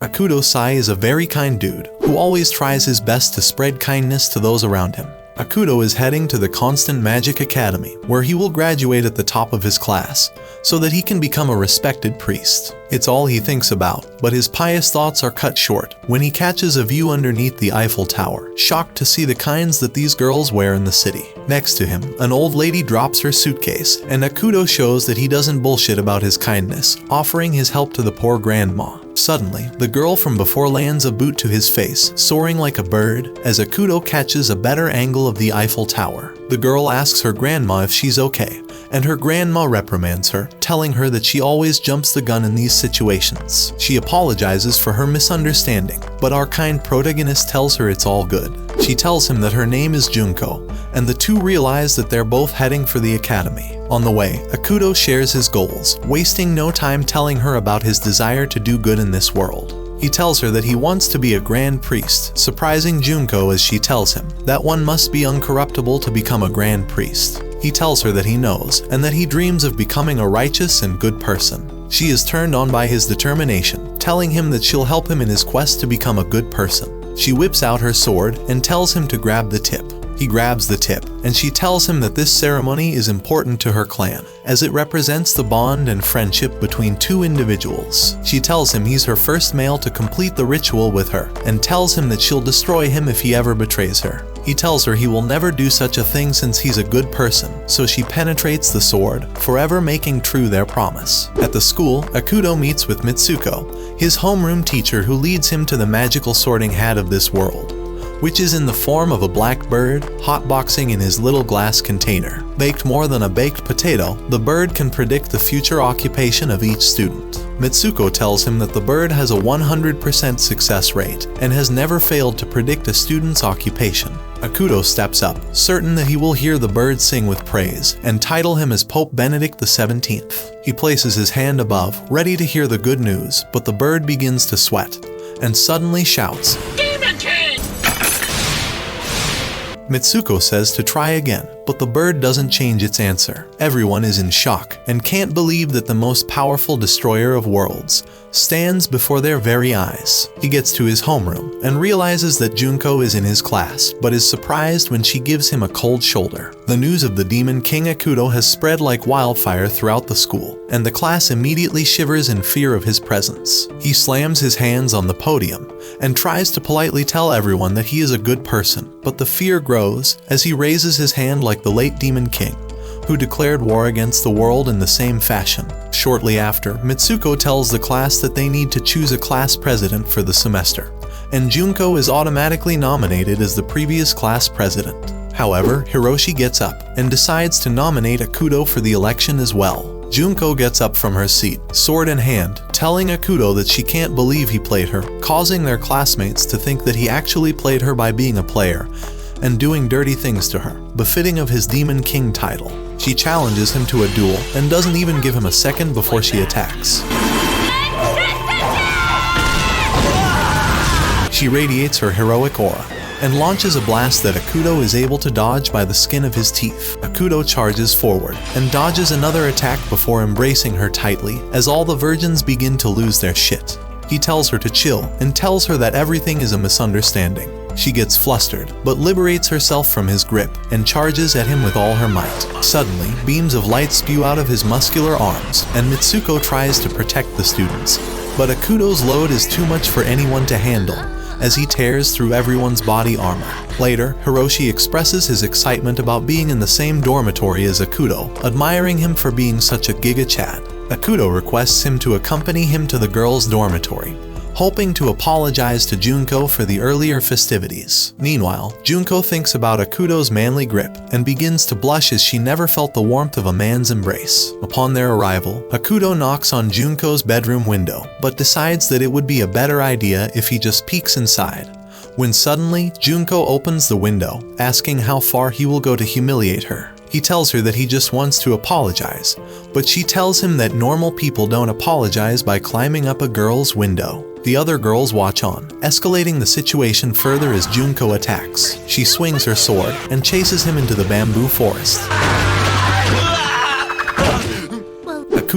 Akudo-sai is a very kind dude who always tries his best to spread kindness to those around him. Akudo is heading to the Constant Magic Academy, where he will graduate at the top of his class, so that he can become a respected priest. It's all he thinks about, but his pious thoughts are cut short when he catches a view underneath the Eiffel Tower, shocked to see the kinds that these girls wear in the city. Next to him, an old lady drops her suitcase, and Akudo shows that he doesn't bullshit about his kindness, offering his help to the poor grandma. Suddenly, the girl from before lands a boot to his face, soaring like a bird, as Akudo catches a better angle of the Eiffel Tower. The girl asks her grandma if she's okay, and her grandma reprimands her, telling her that she always jumps the gun in these situations. She apologizes for her misunderstanding, but our kind protagonist tells her it's all good. She tells him that her name is Junko, and the two realize that they're both heading for the academy. On the way, Akudo shares his goals, wasting no time telling her about his desire to do good in this world. He tells her that he wants to be a grand priest, surprising Junko as she tells him that one must be uncorruptible to become a grand priest. He tells her that he knows, and that he dreams of becoming a righteous and good person. She is turned on by his determination, telling him that she'll help him in his quest to become a good person. She whips out her sword and tells him to grab the tip. He grabs the tip, and she tells him that this ceremony is important to her clan, as it represents the bond and friendship between two individuals. She tells him he's her first male to complete the ritual with her, and tells him that she'll destroy him if he ever betrays her. He tells her he will never do such a thing since he's a good person, so she penetrates the sword, forever making true their promise. At the school, Akudo meets with Mitsuko, his homeroom teacher who leads him to the magical sorting hat of this world, which is in the form of a black bird, hotboxing in his little glass container. Baked more than a baked potato, the bird can predict the future occupation of each student. Mitsuko tells him that the bird has a 100% success rate and has never failed to predict a student's occupation. Akudo steps up, certain that he will hear the bird sing with praise, and title him as Pope Benedict XVII. He places his hand above, ready to hear the good news, but the bird begins to sweat, and suddenly shouts, Mitsuko says to try again, but the bird doesn't change its answer. Everyone is in shock and can't believe that the most powerful destroyer of worlds stands before their very eyes. He gets to his homeroom and realizes that Junko is in his class, but is surprised when she gives him a cold shoulder. The news of the Demon King Akudo has spread like wildfire throughout the school, and the class immediately shivers in fear of his presence. He slams his hands on the podium and tries to politely tell everyone that he is a good person, but the fear grows as he raises his hand like the late Demon King, who declared war against the world in the same fashion. Shortly after, Mitsuko tells the class that they need to choose a class president for the semester, and Junko is automatically nominated as the previous class president. However, Hiroshi gets up and decides to nominate Akudo for the election as well. Junko gets up from her seat, sword in hand, telling Akudo that she can't believe he played her, causing their classmates to think that he actually played her by being a player and doing dirty things to her, befitting of his Demon King title. She challenges him to a duel and doesn't even give him a second before she attacks. She radiates her heroic aura and launches a blast that Akudo is able to dodge by the skin of his teeth. Akudo charges forward and dodges another attack before embracing her tightly as all the virgins begin to lose their shit. He tells her to chill and tells her that everything is a misunderstanding. She gets flustered, but liberates herself from his grip and charges at him with all her might. Suddenly, beams of light spew out of his muscular arms, and Mitsuko tries to protect the students. But Akudo's load is too much for anyone to handle, as he tears through everyone's body armor. Later, Hiroshi expresses his excitement about being in the same dormitory as Akudo, admiring him for being such a giga chad. Akudo requests him to accompany him to the girls' dormitory, hoping to apologize to Junko for the earlier festivities. Meanwhile, Junko thinks about Akudo's manly grip and begins to blush as she never felt the warmth of a man's embrace. Upon their arrival, Akudo knocks on Junko's bedroom window, but decides that it would be a better idea if he just peeks inside. When suddenly, Junko opens the window, asking how far he will go to humiliate her. He tells her that he just wants to apologize, but she tells him that normal people don't apologize by climbing up a girl's window. The other girls watch on, escalating the situation further as Junko attacks. She swings her sword and chases him into the bamboo forest.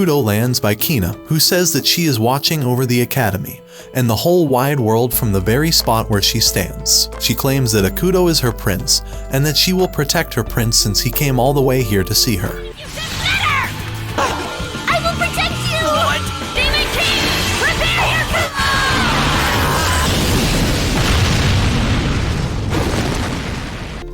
Akudo lands by Kina, who says that she is watching over the academy and the whole wide world from the very spot where she stands. She claims that Akudo is her prince and that she will protect her prince since he came all the way here to see her. I will protect you! What? Demon King! Prepare your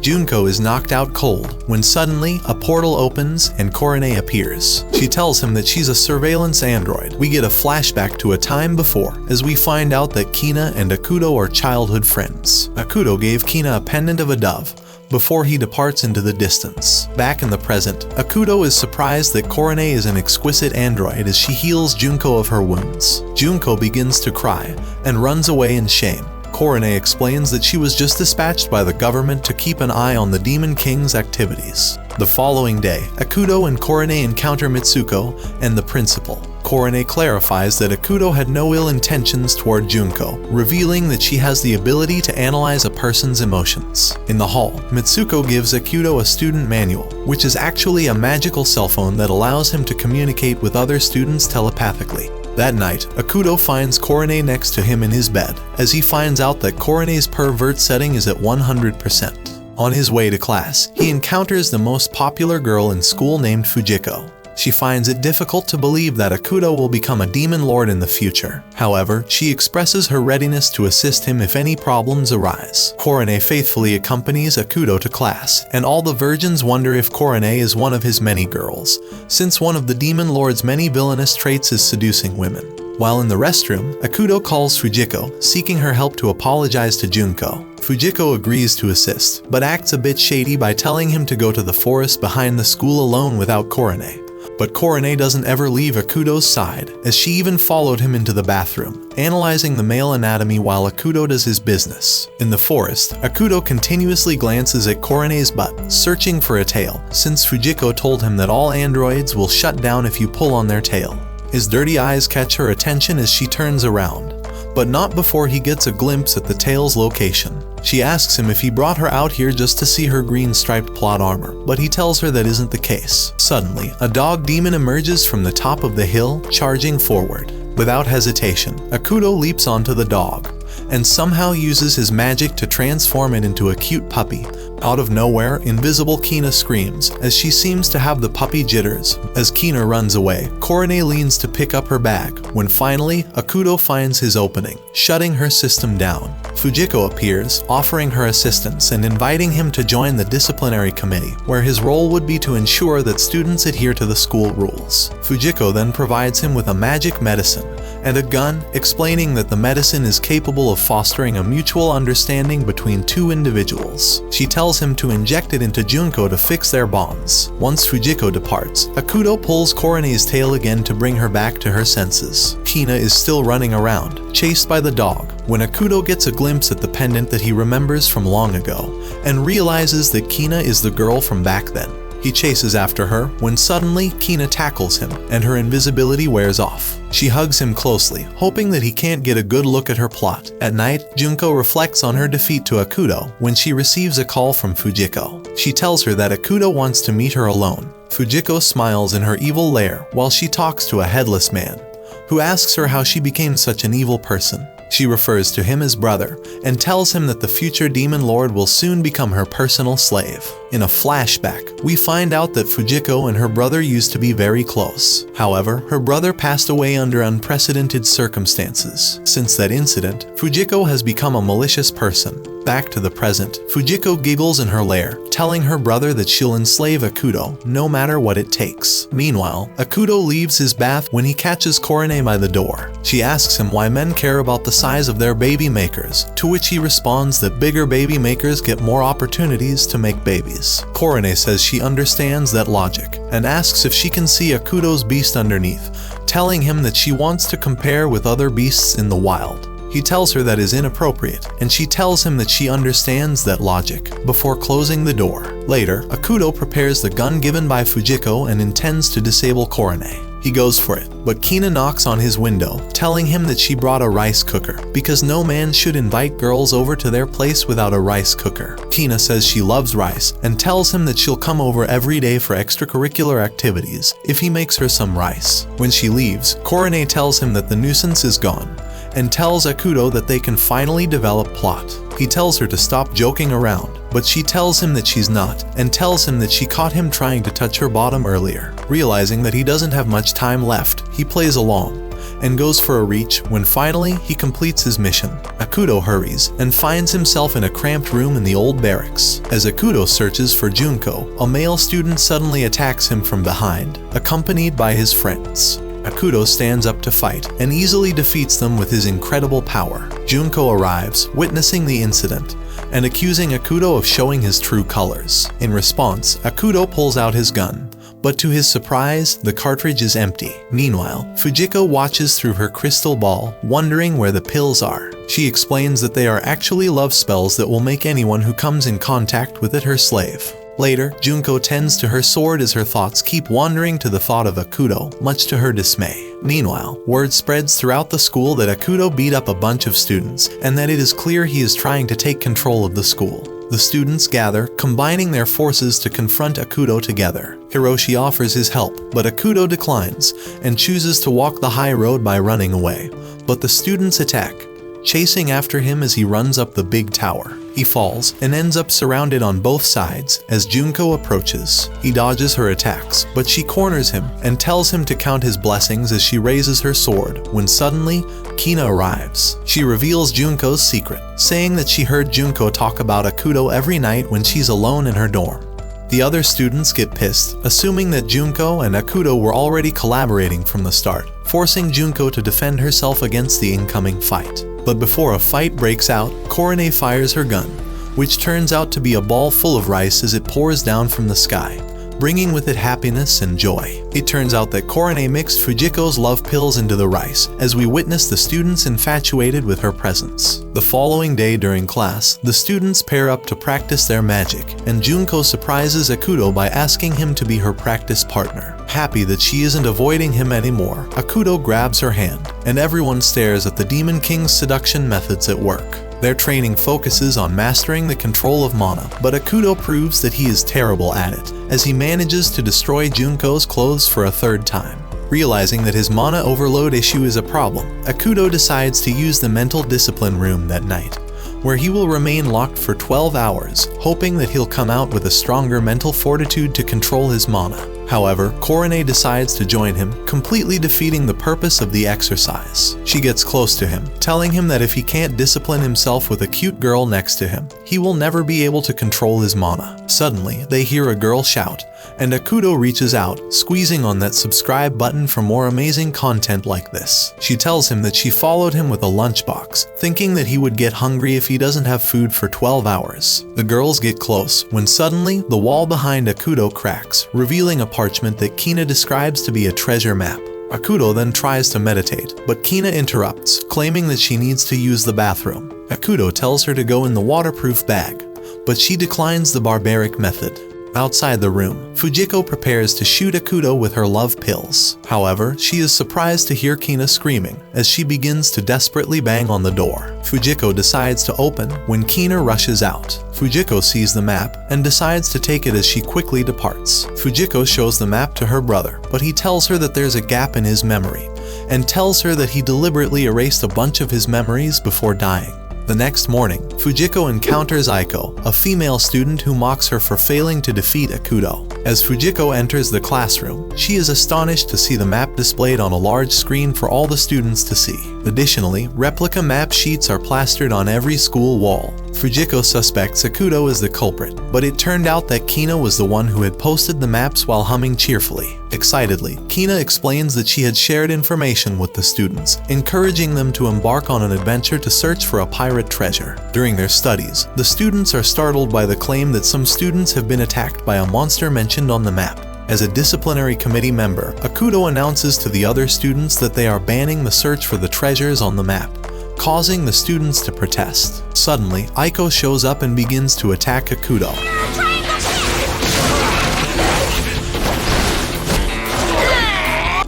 Junko is knocked out cold when suddenly a portal opens and Coron appears. She tells him that she's a surveillance android. We get a flashback to a time before as we find out that Kina and Akudo are childhood friends. Akudo gave Kina a pendant of a dove before he departs into the distance. Back in the present, Akudo is surprised that Coron is an exquisite android as she heals Junko of her wounds. Junko begins to cry and runs away in shame. Coron explains that she was just dispatched by the government to keep an eye on the Demon King's activities. The following day, Akudo and Coron encounter Mitsuko and the principal. Coron clarifies that Akudo had no ill intentions toward Junko, revealing that she has the ability to analyze a person's emotions. In the hall, Mitsuko gives Akudo a student manual, which is actually a magical cell phone that allows him to communicate with other students telepathically. That night, Akudo finds Coron next to him in his bed, as he finds out that Coron's pervert setting is at 100%. On his way to class, he encounters the most popular girl in school named Fujiko. She finds it difficult to believe that Akudo will become a demon lord in the future. However, she expresses her readiness to assist him if any problems arise. Coron faithfully accompanies Akudo to class, and all the virgins wonder if Coron is one of his many girls, since one of the demon lord's many villainous traits is seducing women. While in the restroom, Akudo calls Fujiko, seeking her help to apologize to Junko. Fujiko agrees to assist, but acts a bit shady by telling him to go to the forest behind the school alone without Coron. But Coron doesn't ever leave Akudo's side, as she even followed him into the bathroom, analyzing the male anatomy while Akudo does his business. In the forest, Akudo continuously glances at Coron's butt, searching for a tail, since Fujiko told him that all androids will shut down if you pull on their tail. His dirty eyes catch her attention as she turns around, but not before he gets a glimpse at the tail's location. She asks him if he brought her out here just to see her green striped plot armor, but he tells her that isn't the case. Suddenly, a dog demon emerges from the top of the hill, charging forward. Without hesitation, Akudo leaps onto the dog, and somehow uses his magic to transform it into a cute puppy. Out of nowhere, invisible Kina screams, as she seems to have the puppy jitters. As Kina runs away, Coron leans to pick up her bag, when finally, Akudo finds his opening, shutting her system down. Fujiko appears, offering her assistance and inviting him to join the disciplinary committee, where his role would be to ensure that students adhere to the school rules. Fujiko then provides him with a magic medicine and a gun, explaining that the medicine is capable of fostering a mutual understanding between two individuals. She tells him to inject it into Junko to fix their bonds. Once Fujiko departs, Akudo pulls Coron's tail again to bring her back to her senses. Kina is still running around, chased by the dog, when Akudo gets a glimpse at the pendant that he remembers from long ago, and realizes that Kina is the girl from back then. He chases after her when suddenly Kina tackles him and her invisibility wears off. She hugs him closely, hoping that he can't get a good look at her plot. At night, Junko reflects on her defeat to Akudo when she receives a call from Fujiko. She tells her that Akudo wants to meet her alone. Fujiko smiles in her evil lair while she talks to a headless man, who asks her how she became such an evil person. She refers to him as brother and tells him that the future demon lord will soon become her personal slave. In a flashback, we find out that Fujiko and her brother used to be very close. However, her brother passed away under unprecedented circumstances. Since that incident, Fujiko has become a malicious person. Back to the present, Fujiko giggles in her lair, telling her brother that she'll enslave Akudo, no matter what it takes. Meanwhile, Akudo leaves his bath when he catches Coron by the door. She asks him why men care about the size of their baby makers, to which he responds that bigger baby makers get more opportunities to make babies. Coron says she understands that logic, and asks if she can see Akudo's beast underneath, telling him that she wants to compare with other beasts in the wild. He tells her that is inappropriate, and she tells him that she understands that logic, before closing the door. Later, Akudo prepares the gun given by Fujiko and intends to disable Coron. He goes for it, but Kina knocks on his window, telling him that she brought a rice cooker, because no man should invite girls over to their place without a rice cooker. Kina says she loves rice, and tells him that she'll come over every day for extracurricular activities if he makes her some rice. When she leaves, Coron tells him that the nuisance is gone, and tells Akudo that they can finally develop plot. He tells her to stop joking around, but she tells him that she's not, and tells him that she caught him trying to touch her bottom earlier. Realizing that he doesn't have much time left, he plays along, and goes for a reach when finally he completes his mission. Akudo hurries, and finds himself in a cramped room in the old barracks. As Akudo searches for Junko, a male student suddenly attacks him from behind, accompanied by his friends. Akudo stands up to fight and easily defeats them with his incredible power. Junko arrives, witnessing the incident, and accusing Akudo of showing his true colors. In response, Akudo pulls out his gun, but to his surprise, the cartridge is empty. Meanwhile, Fujiko watches through her crystal ball, wondering where the pills are. She explains that they are actually love spells that will make anyone who comes in contact with it her slave. Later, Junko tends to her sword as her thoughts keep wandering to the thought of Akudo, much to her dismay. Meanwhile, word spreads throughout the school that Akudo beat up a bunch of students, and that it is clear he is trying to take control of the school. The students gather, combining their forces to confront Akudo together. Hiroshi offers his help, but Akudo declines, and chooses to walk the high road by running away. But the students attack, chasing after him as he runs up the big tower. He falls and ends up surrounded on both sides as Junko approaches. He dodges her attacks, but she corners him and tells him to count his blessings as she raises her sword, when suddenly, Kina arrives. She reveals Junko's secret, saying that she heard Junko talk about Akudo every night when she's alone in her dorm. The other students get pissed, assuming that Junko and Akudo were already collaborating from the start, forcing Junko to defend herself against the incoming fight. But before a fight breaks out, Coron fires her gun, which turns out to be a ball full of rice as it pours down from the sky, bringing with it happiness and joy. It turns out that Coron mixed Fujiko's love pills into the rice, as we witness the students infatuated with her presence. The following day during class, the students pair up to practice their magic, and Junko surprises Akudo by asking him to be her practice partner. Happy that she isn't avoiding him anymore, Akudo grabs her hand, and everyone stares at the Demon King's seduction methods at work. Their training focuses on mastering the control of mana, but Akudo proves that he is terrible at it, as he manages to destroy Junko's clothes for a third time. Realizing that his mana overload issue is a problem, Akudo decides to use the mental discipline room that night, where he will remain locked for 12 hours, hoping that he'll come out with a stronger mental fortitude to control his mana. However, Coron decides to join him, completely defeating the purpose of the exercise. She gets close to him, telling him that if he can't discipline himself with a cute girl next to him, he will never be able to control his mana. Suddenly, they hear a girl shout, and Akudo reaches out, squeezing on that subscribe button for more amazing content like this. She tells him that she followed him with a lunchbox, thinking that he would get hungry if he doesn't have food for 12 hours. The girls get close, when suddenly, the wall behind Akudo cracks, revealing a parchment that Kina describes to be a treasure map. Akudo then tries to meditate, but Kina interrupts, claiming that she needs to use the bathroom. Akudo tells her to go in the waterproof bag, but she declines the barbaric method. Outside the room, Fujiko prepares to shoot Akudo with her love pills. However, she is surprised to hear Kina screaming as she begins to desperately bang on the door. Fujiko decides to open when Kina rushes out. Fujiko sees the map and decides to take it as she quickly departs. Fujiko shows the map to her brother, but he tells her that there's a gap in his memory, and tells her that he deliberately erased a bunch of his memories before dying. The next morning, Fujiko encounters Aiko, a female student who mocks her for failing to defeat Akudo. As Fujiko enters the classroom, she is astonished to see the map displayed on a large screen for all the students to see. Additionally, replica map sheets are plastered on every school wall. Fujiko suspects Akudo as the culprit, but it turned out that Kina was the one who had posted the maps while humming cheerfully. Excitedly, Kina explains that she had shared information with the students, encouraging them to embark on an adventure to search for a pirate treasure. During their studies, the students are startled by the claim that some students have been attacked by a monster mentioned on the map. As a disciplinary committee member, Akudo announces to the other students that they are banning the search for the treasures on the map, causing the students to protest. Suddenly, Aiko shows up and begins to attack Akudo.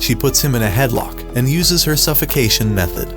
She puts him in a headlock and uses her suffocation method.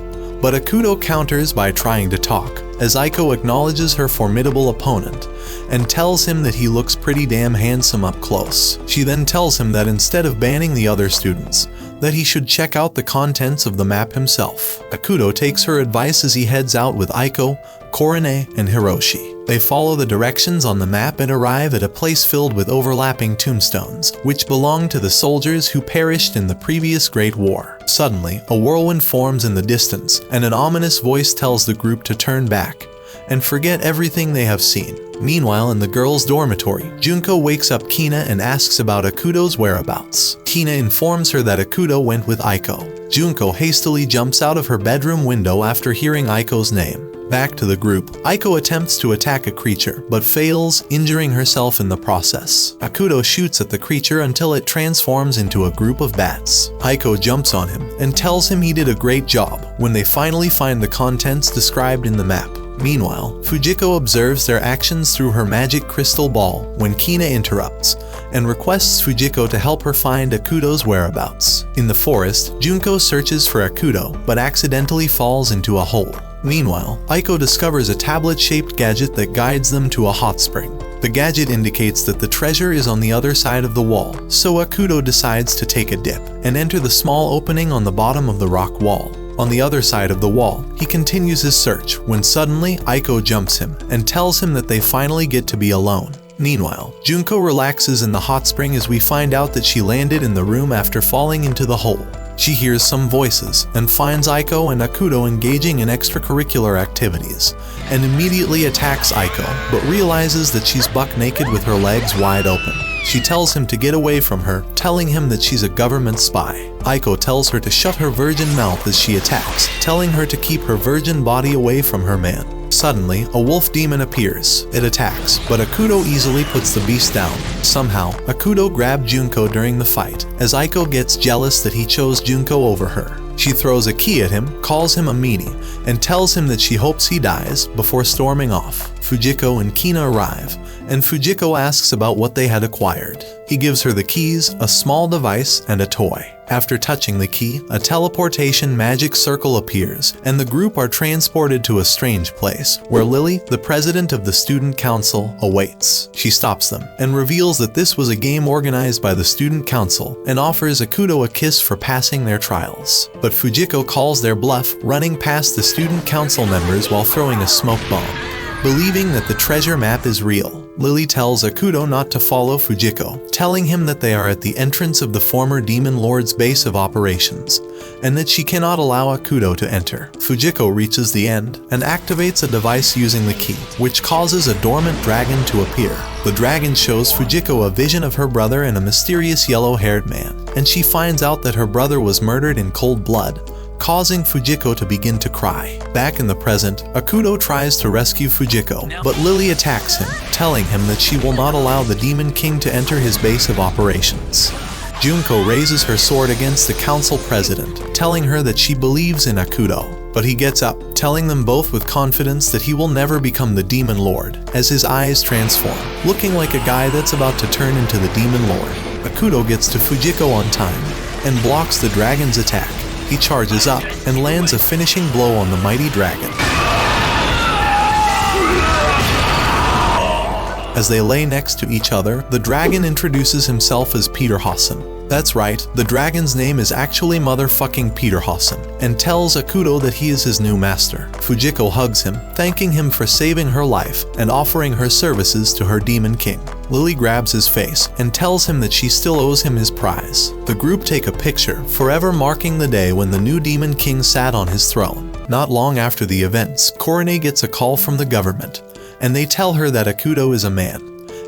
But Akudo counters by trying to talk, as Aiko acknowledges her formidable opponent and tells him that he looks pretty damn handsome up close. She then tells him that instead of banning the other students, that he should check out the contents of the map himself. Akudo takes her advice as he heads out with Aiko, Coron, and Hiroshi. They follow the directions on the map and arrive at a place filled with overlapping tombstones, which belong to the soldiers who perished in the previous Great War. Suddenly, a whirlwind forms in the distance, and an ominous voice tells the group to turn back and forget everything they have seen. Meanwhile, in the girls' dormitory, Junko wakes up Kina and asks about Akudo's whereabouts. Kina informs her that Akudo went with Aiko. Junko hastily jumps out of her bedroom window after hearing Aiko's name. Back to the group, Aiko attempts to attack a creature, but fails, injuring herself in the process. Akudo shoots at the creature until it transforms into a group of bats. Aiko jumps on him and tells him he did a great job when they finally find the contents described in the map. Meanwhile, Fujiko observes their actions through her magic crystal ball when Kina interrupts and requests Fujiko to help her find Akudo's whereabouts. In the forest, Junko searches for Akudo but accidentally falls into a hole. Meanwhile, Aiko discovers a tablet-shaped gadget that guides them to a hot spring. The gadget indicates that the treasure is on the other side of the wall, so Akudo decides to take a dip and enter the small opening on the bottom of the rock wall. On the other side of the wall, he continues his search when suddenly Aiko jumps him and tells him that they finally get to be alone. Meanwhile, Junko relaxes in the hot spring as we find out that she landed in the room after falling into the hole. She hears some voices and finds Aiko and Akudo engaging in extracurricular activities and immediately attacks Aiko, but realizes that she's buck naked with her legs wide open. She tells him to get away from her, telling him that she's a government spy. Aiko tells her to shut her virgin mouth as she attacks, telling her to keep her virgin body away from her man. Suddenly, a wolf demon appears. It attacks, but Akudo easily puts the beast down. Somehow, Akudo grabbed Junko during the fight, as Aiko gets jealous that he chose Junko over her. She throws a key at him, calls him a meanie, and tells him that she hopes he dies before storming off. Fujiko and Kina arrive, and Fujiko asks about what they had acquired. He gives her the keys, a small device, and a toy. After touching the key, a teleportation magic circle appears, and the group are transported to a strange place, where Lily, the president of the student council, awaits. She stops them, and reveals that this was a game organized by the student council, and offers Akudo a kiss for passing their trials. But Fujiko calls their bluff, running past the student council members while throwing a smoke bomb. Believing that the treasure map is real, Lily tells Akudo not to follow Fujiko, telling him that they are at the entrance of the former Demon Lord's base of operations, and that she cannot allow Akudo to enter. Fujiko reaches the end and activates a device using the key, which causes a dormant dragon to appear. The dragon shows Fujiko a vision of her brother and a mysterious yellow-haired man, and she finds out that her brother was murdered in cold blood, causing Fujiko to begin to cry. Back in the present, Akudo tries to rescue Fujiko, but Lily attacks him, telling him that she will not allow the Demon King to enter his base of operations. Junko raises her sword against the council president, telling her that she believes in Akudo, but he gets up, telling them both with confidence that he will never become the Demon Lord, as his eyes transform, looking like a guy that's about to turn into the Demon Lord. Akudo gets to Fujiko on time, and blocks the dragon's attack. He charges up and lands a finishing blow on the mighty dragon. As they lay next to each other, the dragon introduces himself as Peter Hassan. That's right, the dragon's name is actually motherfucking Peter Hassan, and tells Akudo that he is his new master. Fujiko hugs him, thanking him for saving her life and offering her services to her Demon King. Lily grabs his face and tells him that she still owes him his prize. The group take a picture, forever marking the day when the new Demon King sat on his throne. Not long after the events, Coron gets a call from the government, and they tell her that Akudo is a man,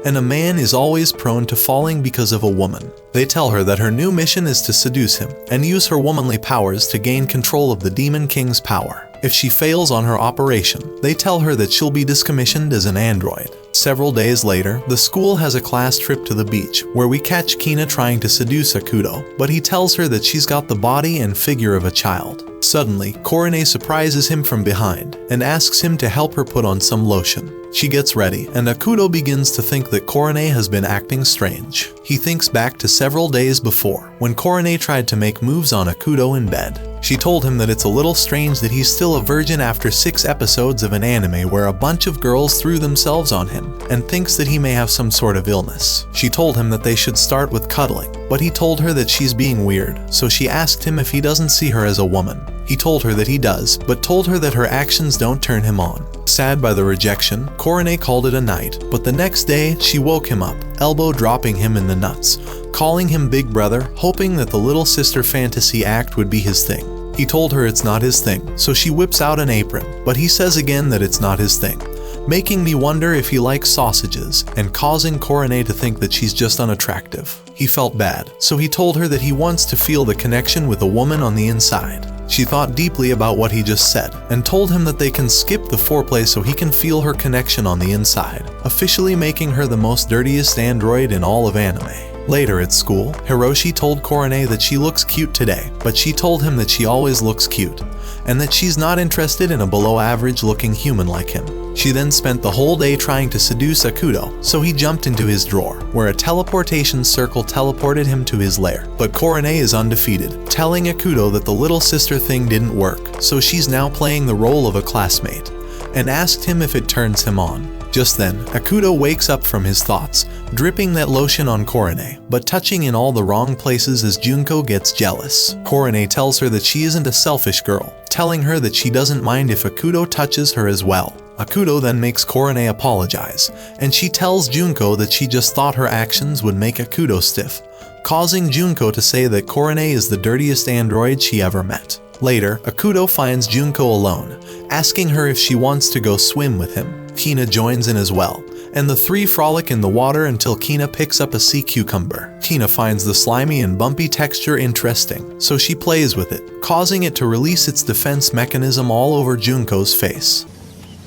and a man is always prone to falling because of a woman. They tell her that her new mission is to seduce him and use her womanly powers to gain control of the Demon King's power. If she fails on her operation, they tell her that she'll be discommissioned as an android. Several days later, the school has a class trip to the beach, where we catch Kina trying to seduce Akudo, but he tells her that she's got the body and figure of a child. Suddenly, Coron surprises him from behind and asks him to help her put on some lotion. She gets ready, and Akudo begins to think that Coron has been acting strange. He thinks back to several days before, when Coron tried to make moves on Akudo in bed. She told him that it's a little strange that he's still a virgin after 6 episodes of an anime where a bunch of girls threw themselves on him, and thinks that he may have some sort of illness. She told him that they should start with cuddling, but he told her that she's being weird, so she asked him if he doesn't see her as a woman. He told her that he does, but told her that her actions don't turn him on. Sad by the rejection, Coron called it a night, but the next day, she woke him up, elbow dropping him in the nuts, calling him Big Brother, hoping that the little sister fantasy act would be his thing. He told her it's not his thing, so she whips out an apron, but he says again that it's not his thing, making me wonder if he likes sausages, and causing Coron to think that she's just unattractive. He felt bad, so he told her that he wants to feel the connection with a woman on the inside. She thought deeply about what he just said, and told him that they can skip the foreplay so he can feel her connection on the inside, officially making her the most dirtiest android in all of anime. Later at school, Hiroshi told Coron that she looks cute today, but she told him that she always looks cute, and that she's not interested in a below-average looking human like him. She then spent the whole day trying to seduce Akudo, so he jumped into his drawer, where a teleportation circle teleported him to his lair. But Coron is undefeated, telling Akudo that the little sister thing didn't work, so she's now playing the role of a classmate, and asked him if it turns him on. Just then, Akudo wakes up from his thoughts, dripping that lotion on Coron, but touching in all the wrong places as Junko gets jealous. Coron tells her that she isn't a selfish girl, telling her that she doesn't mind if Akudo touches her as well. Akudo then makes Coron apologize, and she tells Junko that she just thought her actions would make Akudo stiff, causing Junko to say that Coron is the dirtiest android she ever met. Later, Akudo finds Junko alone, asking her if she wants to go swim with him. Kina joins in as well, and the three frolic in the water until Kina picks up a sea cucumber. Kina finds the slimy and bumpy texture interesting, so she plays with it, causing it to release its defense mechanism all over Junko's face.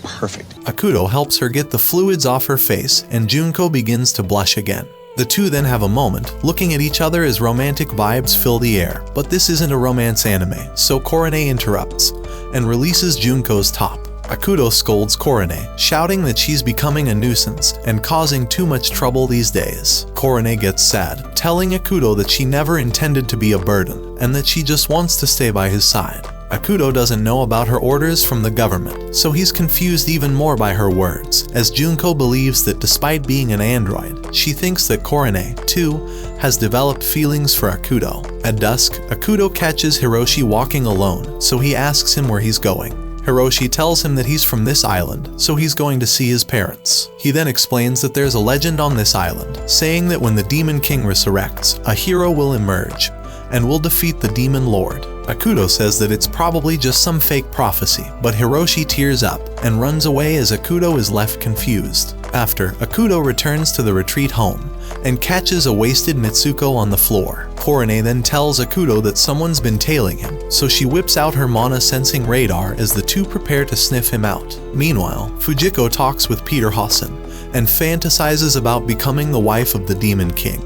Perfect. Akudo helps her get the fluids off her face, and Junko begins to blush again. The two then have a moment, looking at each other as romantic vibes fill the air, but this isn't a romance anime, so Coron interrupts, and releases Junko's top. Akudo scolds Coron, shouting that she's becoming a nuisance and causing too much trouble these days. Coron gets sad, telling Akudo that she never intended to be a burden, and that she just wants to stay by his side. Akudo doesn't know about her orders from the government, so he's confused even more by her words, as Junko believes that despite being an android, she thinks that Coron, too, has developed feelings for Akudo. At dusk, Akudo catches Hiroshi walking alone, so he asks him where he's going. Hiroshi tells him that he's from this island, so he's going to see his parents. He then explains that there's a legend on this island, saying that when the Demon King resurrects, a hero will emerge, and will defeat the Demon Lord. Akudo says that it's probably just some fake prophecy, but Hiroshi tears up and runs away as Akudo is left confused. After, Akudo returns to the retreat home and catches a wasted Mitsuko on the floor. Coron then tells Akudo that someone's been tailing him, so she whips out her mana sensing radar as the two prepare to sniff him out. Meanwhile, Fujiko talks with Peter Hassan and fantasizes about becoming the wife of the Demon King,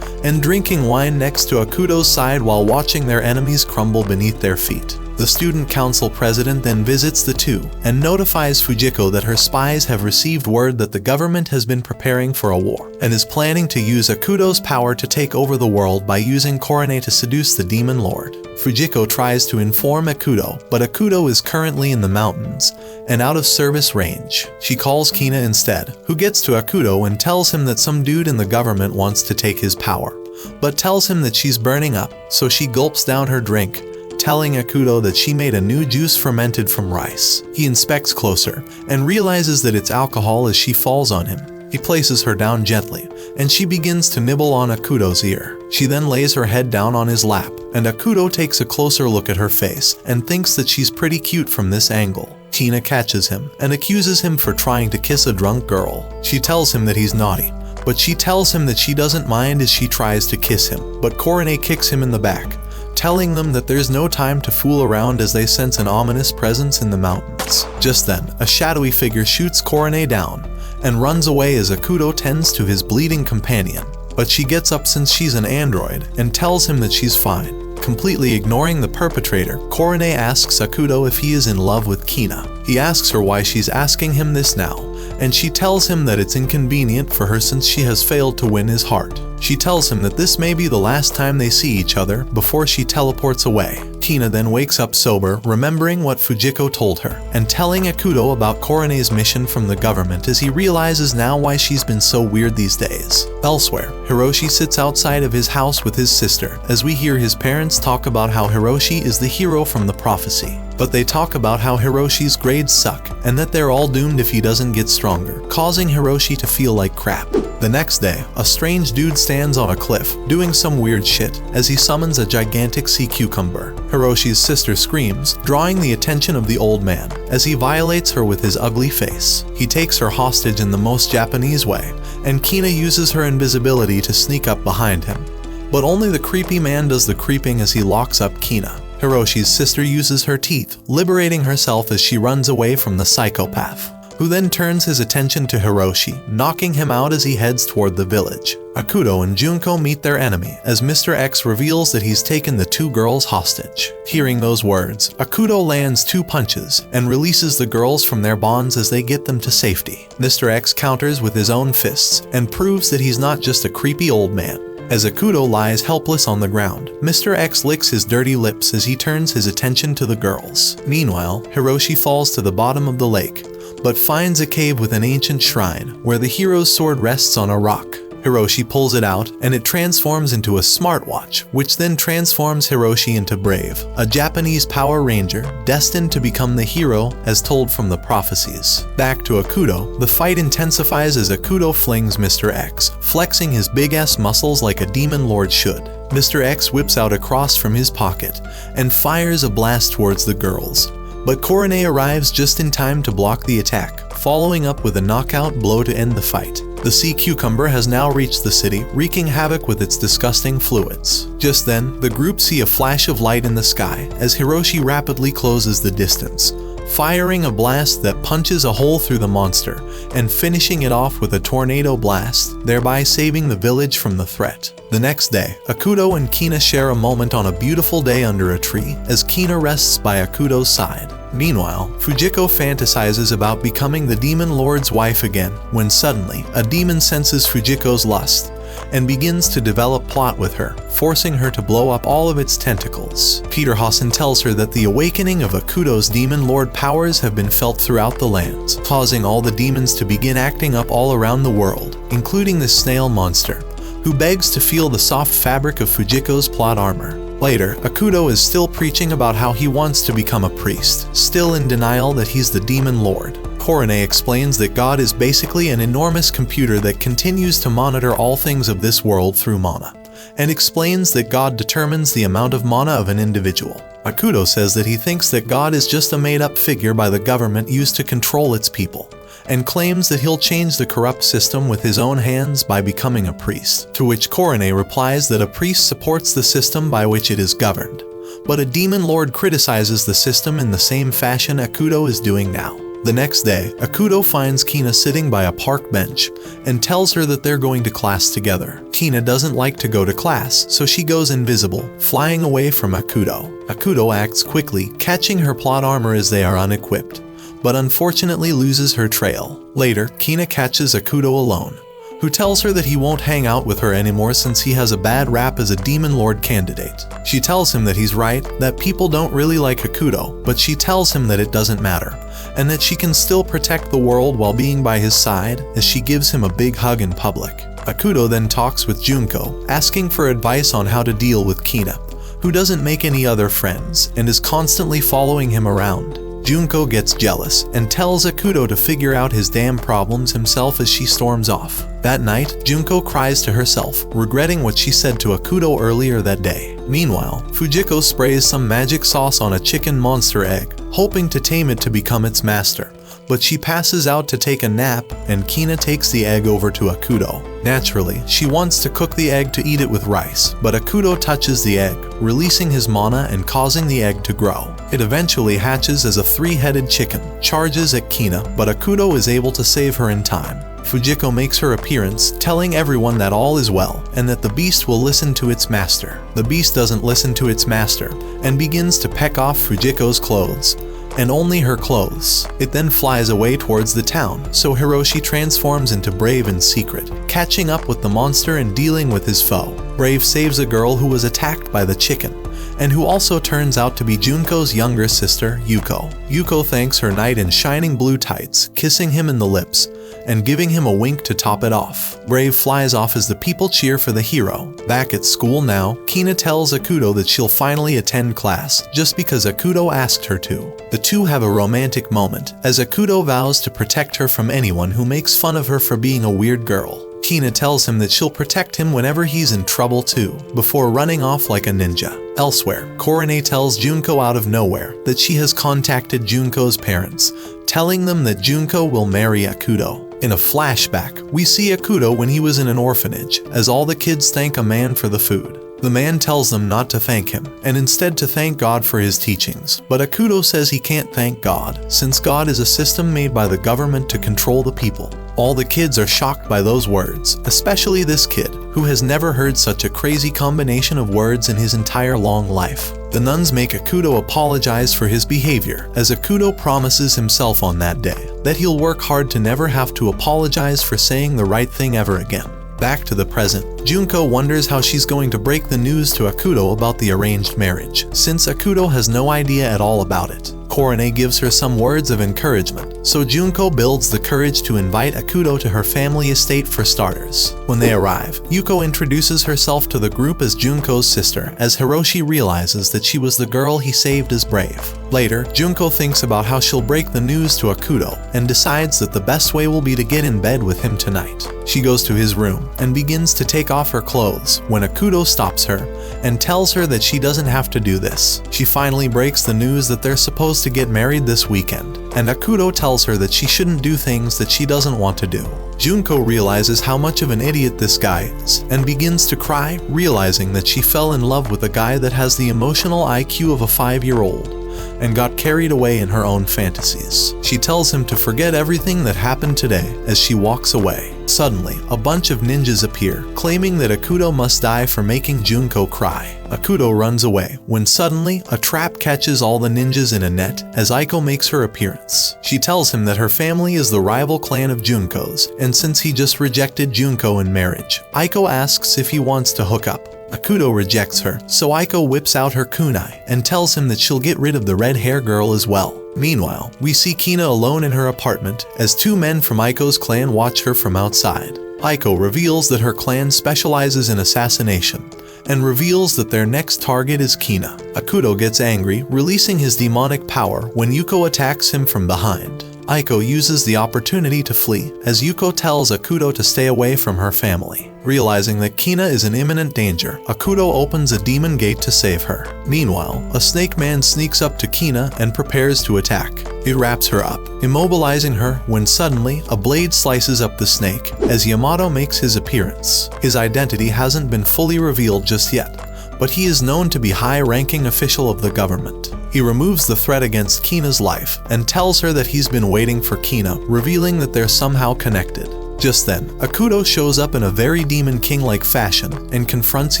and drinking wine next to Akudo's side while watching their enemies crumble beneath their feet. The student council president then visits the two and notifies Fujiko that her spies have received word that the government has been preparing for a war and is planning to use Akudo's power to take over the world by using Coron to seduce the Demon Lord. Fujiko tries to inform Akudo, but Akudo is currently in the mountains and out of service range. She calls Kina instead, who gets to Akudo and tells him that some dude in the government wants to take his power, but tells him that she's burning up, so she gulps down her drink, telling Akudo that she made a new juice fermented from rice. He inspects closer and realizes that it's alcohol as she falls on him. He places her down gently, and she begins to nibble on Akudo's ear. She then lays her head down on his lap, and Akudo takes a closer look at her face and thinks that she's pretty cute from this angle. Kina catches him and accuses him for trying to kiss a drunk girl. She tells him that he's naughty, but she tells him that she doesn't mind as she tries to kiss him, but Coron kicks him in the back, telling them that there's no time to fool around as they sense an ominous presence in the mountains. Just then, a shadowy figure shoots Coron down, and runs away as Akudo tends to his bleeding companion. But she gets up since she's an android and tells him that she's fine. Completely ignoring the perpetrator, Coron asks Akudo if he is in love with Kina. He asks her why she's asking him this now, and she tells him that it's inconvenient for her since she has failed to win his heart. She tells him that this may be the last time they see each other before she teleports away. Kina then wakes up sober, remembering what Fujiko told her, and telling Akudo about Corone's mission from the government as he realizes now why she's been so weird these days. Elsewhere, Hiroshi sits outside of his house with his sister as we hear his parents talk about how Hiroshi is the hero from the prophecy. But they talk about how Hiroshi's grades suck and that they're all doomed if he doesn't get stronger, causing Hiroshi to feel like crap. The next day, a strange dude stands on a cliff, doing some weird shit as he summons a gigantic sea cucumber. Hiroshi's sister screams, drawing the attention of the old man as he violates her with his ugly face. He takes her hostage in the most Japanese way, and Kina uses her invisibility to sneak up behind him. But only the creepy man does the creeping as he locks up Kina. Hiroshi's sister uses her teeth, liberating herself as she runs away from the psychopath, who then turns his attention to Hiroshi, knocking him out as he heads toward the village. Akudo and Junko meet their enemy as Mr. X reveals that he's taken the two girls hostage. Hearing those words, Akudo lands 2 punches and releases the girls from their bonds as they get them to safety. Mr. X counters with his own fists and proves that he's not just a creepy old man. As Akudo lies helpless on the ground, Mr. X licks his dirty lips as he turns his attention to the girls. Meanwhile, Hiroshi falls to the bottom of the lake, but finds a cave with an ancient shrine where the hero's sword rests on a rock. Hiroshi pulls it out, and it transforms into a smartwatch, which then transforms Hiroshi into Brave, a Japanese Power Ranger destined to become the hero as told from the prophecies. Back to Akudo, the fight intensifies as Akudo flings Mr. X, flexing his big-ass muscles like a demon lord should. Mr. X whips out a cross from his pocket and fires a blast towards the girls. But Coron arrives just in time to block the attack, following up with a knockout blow to end the fight. The sea cucumber has now reached the city, wreaking havoc with its disgusting fluids. Just then, the group see a flash of light in the sky as Hiroshi rapidly closes the distance, firing a blast that punches a hole through the monster and finishing it off with a tornado blast, thereby saving the village from the threat. The next day, Akudo and Kina share a moment on a beautiful day under a tree as Kina rests by Akudo's side. Meanwhile, Fujiko fantasizes about becoming the demon lord's wife again when suddenly a demon senses Fujiko's lust and begins to develop plot with her, forcing her to blow up all of its tentacles. Peter Hassan tells her that the awakening of Akudo's demon lord powers have been felt throughout the lands, causing all the demons to begin acting up all around the world, including the snail monster, who begs to feel the soft fabric of Fujiko's plot armor. Later, Akudo is still preaching about how he wants to become a priest, still in denial that he's the demon lord. Coron explains that God is basically an enormous computer that continues to monitor all things of this world through mana, and explains that God determines the amount of mana of an individual. Akudo says that he thinks that God is just a made-up figure by the government used to control its people, and claims that he'll change the corrupt system with his own hands by becoming a priest, to which Coron replies that a priest supports the system by which it is governed, but a demon lord criticizes the system in the same fashion Akudo is doing now. The next day, Akudo finds Kina sitting by a park bench and tells her that they're going to class together. Kina doesn't like to go to class, so she goes invisible, flying away from Akudo. Akudo acts quickly, catching her plot armor as they are unequipped, but unfortunately loses her trail. Later, Kina catches Akudo alone, who tells her that he won't hang out with her anymore since he has a bad rap as a demon lord candidate. She tells him that he's right, that people don't really like Akudo, but she tells him that it doesn't matter, and that she can still protect the world while being by his side as she gives him a big hug in public. Akudo then talks with Junko, asking for advice on how to deal with Kina, who doesn't make any other friends and is constantly following him around. Junko gets jealous and tells Akudo to figure out his damn problems himself as she storms off. That night, Junko cries to herself, regretting what she said to Akudo earlier that day. Meanwhile, Fujiko sprays some magic sauce on a chicken monster egg, hoping to tame it to become its master, but she passes out to take a nap and Kina takes the egg over to Akudo. Naturally, she wants to cook the egg to eat it with rice, but Akudo touches the egg, releasing his mana and causing the egg to grow. It eventually hatches as a three-headed chicken, charges at Kina, but Akudo is able to save her in time. Fujiko makes her appearance, telling everyone that all is well and that the beast will listen to its master. The beast doesn't listen to its master and begins to peck off Fujiko's clothes, and only her clothes. It then flies away towards the town, so Hiroshi transforms into Brave in secret, catching up with the monster and dealing with his foe. Brave saves a girl who was attacked by the chicken, and who also turns out to be Junko's younger sister, Yuko. Yuko thanks her knight in shining blue tights, kissing him in the lips, and giving him a wink to top it off. Brave flies off as the people cheer for the hero. Back at school now, Kina tells Akudo that she'll finally attend class, just because Akudo asked her to. The two have a romantic moment, as Akudo vows to protect her from anyone who makes fun of her for being a weird girl. Kina tells him that she'll protect him whenever he's in trouble too, before running off like a ninja. Elsewhere, Coron tells Junko out of nowhere that she has contacted Junko's parents, telling them that Junko will marry Akudo. In a flashback, we see Akudo when he was in an orphanage, as all the kids thank a man for the food. The man tells them not to thank him, and instead to thank God for his teachings. But Akudo says he can't thank God, since God is a system made by the government to control the people. All the kids are shocked by those words, especially this kid, who has never heard such a crazy combination of words in his entire long life. The nuns make Akudo apologize for his behavior, as Akudo promises himself on that day that he'll work hard to never have to apologize for saying the right thing ever again. Back to the present, Junko wonders how she's going to break the news to Akudo about the arranged marriage, since Akudo has no idea at all about it. Coron gives her some words of encouragement, so Junko builds the courage to invite Akudo to her family estate for starters. When they arrive, Yuko introduces herself to the group as Junko's sister, as Hiroshi realizes that she was the girl he saved as Brave. Later, Junko thinks about how she'll break the news to Akudo, and decides that the best way will be to get in bed with him tonight. She goes to his room, and begins to take off her clothes, when Akudo stops her, and tells her that she doesn't have to do this. She finally breaks the news that they're supposed to get married this weekend, and Akudo tells her that she shouldn't do things that she doesn't want to do. Junko realizes how much of an idiot this guy is, and begins to cry, realizing that she fell in love with a guy that has the emotional IQ of a 5-year-old, and got carried away in her own fantasies. She tells him to forget everything that happened today as she walks away. Suddenly, a bunch of ninjas appear, claiming that Akudo must die for making Junko cry. Akudo runs away, when suddenly, a trap catches all the ninjas in a net as Aiko makes her appearance. She tells him that her family is the rival clan of Junko's, and since he just rejected Junko in marriage, Aiko asks if he wants to hook up. Akudo rejects her, so Aiko whips out her kunai and tells him that she'll get rid of the red hair girl as well. Meanwhile, we see Kina alone in her apartment as two men from Aiko's clan watch her from outside. Aiko reveals that her clan specializes in assassination, and reveals that their next target is Kina. Akudo gets angry, releasing his demonic power when Yuko attacks him from behind. Aiko uses the opportunity to flee, as Yuko tells Akudo to stay away from her family. Realizing that Kina is in imminent danger, Akudo opens a demon gate to save her. Meanwhile, a snake man sneaks up to Kina and prepares to attack. It wraps her up, immobilizing her when suddenly a blade slices up the snake as Yamato makes his appearance. His identity hasn't been fully revealed just yet, but he is known to be a high-ranking official of the government. He removes the threat against Kina's life and tells her that he's been waiting for Kina, revealing that they're somehow connected. Just then, Akudo shows up in a very Demon King-like fashion and confronts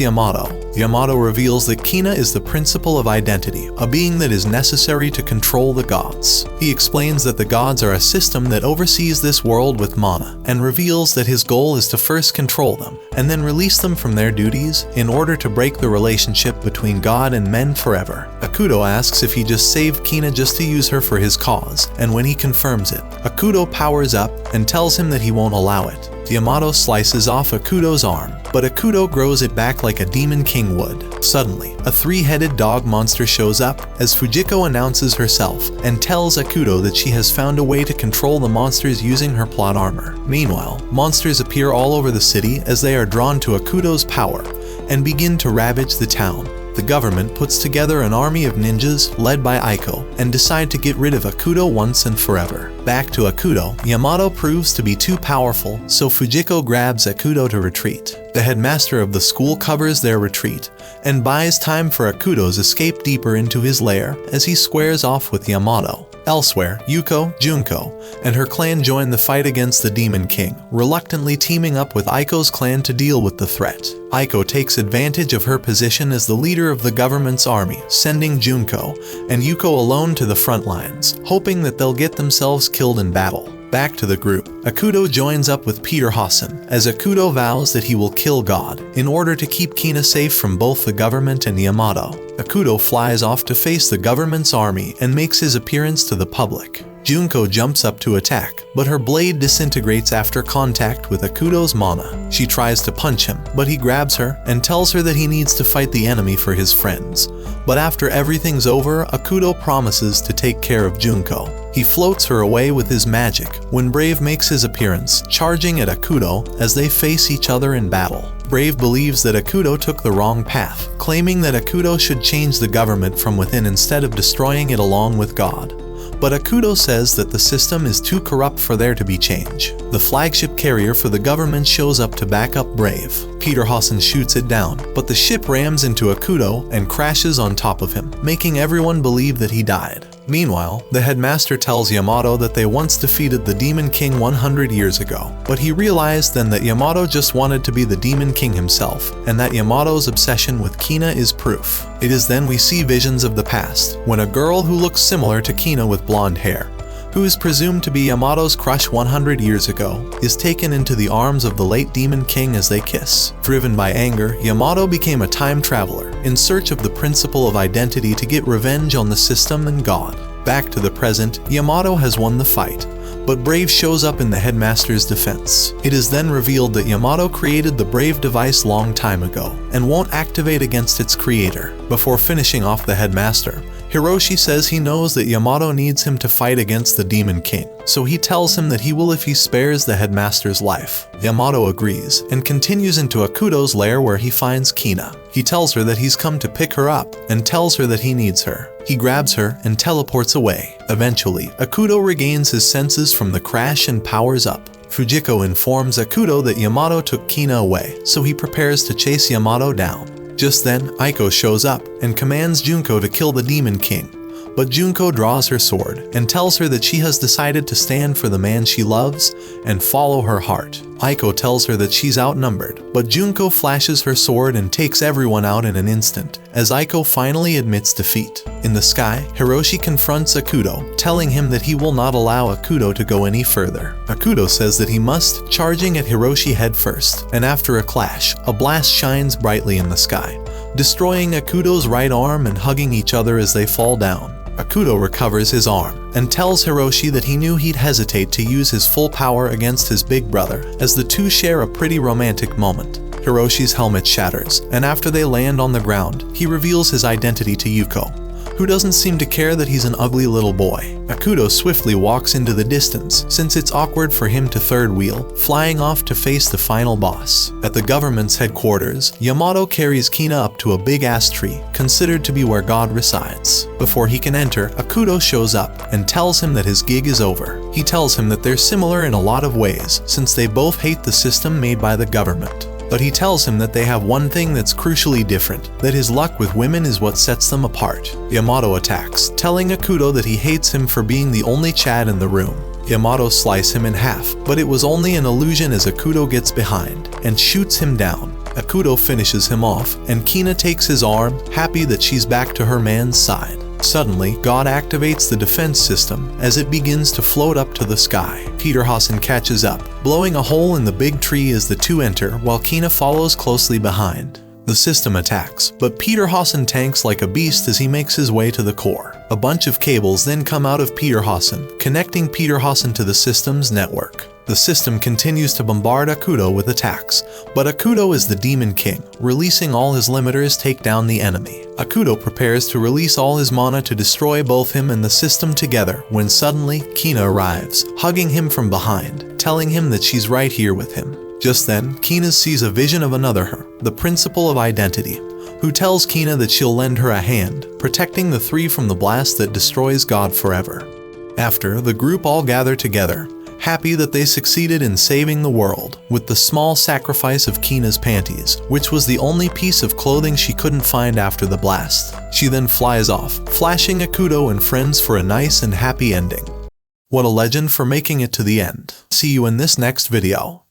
Yamato. Yamato reveals that Kina is the principle of identity, a being that is necessary to control the gods. He explains that the gods are a system that oversees this world with mana, and reveals that his goal is to first control them, and then release them from their duties in order to break the relationship between God and men forever. Akudo asks if he just saved Kina just to use her for his cause, and when he confirms it, Akudo powers up and tells him that he won't allow it. Yamato slices off Akudo's arm, but Akudo grows it back like a Demon King would. Suddenly, a three-headed dog monster shows up as Fujiko announces herself and tells Akudo that she has found a way to control the monsters using her plot armor. Meanwhile, monsters appear all over the city as they are drawn to Akudo's power and begin to ravage the town. The government puts together an army of ninjas led by Aiko and decide to get rid of Akudo once and forever. Back to Akudo, Yamato proves to be too powerful, so Fujiko grabs Akudo to retreat. The headmaster of the school covers their retreat and buys time for Akudo's escape deeper into his lair as he squares off with Yamato. Elsewhere, Yuko, Junko, and her clan join the fight against the Demon King, reluctantly teaming up with Aiko's clan to deal with the threat. Aiko takes advantage of her position as the leader of the government's army, sending Junko and Yuko alone to the front lines, hoping that they'll get themselves killed in battle. Back to the group, Akudo joins up with Peter Hassan, as Akudo vows that he will kill God in order to keep Kina safe from both the government and Yamato. Akudo flies off to face the government's army and makes his appearance to the public. Junko jumps up to attack, but her blade disintegrates after contact with Akudo's mana. She tries to punch him, but he grabs her and tells her that he needs to fight the enemy for his friends. But after everything's over, Akudo promises to take care of Junko. He floats her away with his magic when Brave makes his appearance, charging at Akudo as they face each other in battle. Brave believes that Akudo took the wrong path, claiming that Akudo should change the government from within instead of destroying it along with God. But Akudo says that the system is too corrupt for there to be change. The flagship carrier for the government shows up to back up Brave. Peter Hassan shoots it down, but the ship rams into Akudo and crashes on top of him, making everyone believe that he died. Meanwhile, the headmaster tells Yamato that they once defeated the Demon King 100 years ago, but he realized then that Yamato just wanted to be the Demon King himself, and that Yamato's obsession with Kina is proof. It is then we see visions of the past, when a girl who looks similar to Kina with blonde hair, who is presumed to be Yamato's crush 100 years ago, is taken into the arms of the late Demon King as they kiss. Driven by anger, Yamato became a time traveler, in search of the principle of identity to get revenge on the system and God. Back to the present, Yamato has won the fight, but Brave shows up in the headmaster's defense. It is then revealed that Yamato created the Brave device long time ago, and won't activate against its creator. Before finishing off the headmaster, Hiroshi says he knows that Yamato needs him to fight against the Demon King, so he tells him that he will if he spares the headmaster's life. Yamato agrees, and continues into Akudo's lair where he finds Kina. He tells her that he's come to pick her up, and tells her that he needs her. He grabs her and teleports away. Eventually, Akudo regains his senses from the crash and powers up. Fujiko informs Akudo that Yamato took Kina away, so he prepares to chase Yamato down. Just then, Aiko shows up and commands Junko to kill the Demon King, but Junko draws her sword and tells her that she has decided to stand for the man she loves and follow her heart. Aiko tells her that she's outnumbered, but Junko flashes her sword and takes everyone out in an instant, as Aiko finally admits defeat. In the sky, Hiroshi confronts Akudo, telling him that he will not allow Akudo to go any further. Akudo says that he must, charging at Hiroshi head first, and after a clash, a blast shines brightly in the sky, destroying Akudo's right arm and hugging each other as they fall down. Akudo recovers his arm and tells Hiroshi that he knew he'd hesitate to use his full power against his big brother, as the two share a pretty romantic moment. Hiroshi's helmet shatters, and after they land on the ground, he reveals his identity to Yuko, who doesn't seem to care that he's an ugly little boy. Akudo swiftly walks into the distance, since it's awkward for him to third wheel, flying off to face the final boss. At the government's headquarters, Yamato carries Kina up to a big-ass tree, considered to be where God resides. Before he can enter, Akudo shows up and tells him that his gig is over. He tells him that they're similar in a lot of ways, since they both hate the system made by the government. But he tells him that they have one thing that's crucially different, that his luck with women is what sets them apart. Yamato attacks, telling Akudo that he hates him for being the only Chad in the room. Yamato slices him in half, but it was only an illusion as Akudo gets behind and shoots him down. Akudo finishes him off, and Kina takes his arm, happy that she's back to her man's side. Suddenly, God activates the defense system as it begins to float up to the sky. Peter Hassan catches up, blowing a hole in the big tree as the two enter, while Kina follows closely behind. The system attacks, but Peter Hassan tanks like a beast as he makes his way to the core. A bunch of cables then come out of Peter Hassan, connecting Peter Hassan to the system's network. The system continues to bombard Akudo with attacks, but Akudo is the Demon King, releasing all his limiters take down the enemy. Akudo prepares to release all his mana to destroy both him and the system together when suddenly Kina arrives, hugging him from behind, telling him that she's right here with him. Just then, Kina sees a vision of another her, the principle of identity, who tells Kina that she'll lend her a hand, protecting the three from the blast that destroys God forever. After, the group all gather together, happy that they succeeded in saving the world, with the small sacrifice of Kina's panties, which was the only piece of clothing she couldn't find after the blast. She then flies off, flashing Akudo and friends for a nice and happy ending. What a legend for making it to the end. See you in this next video.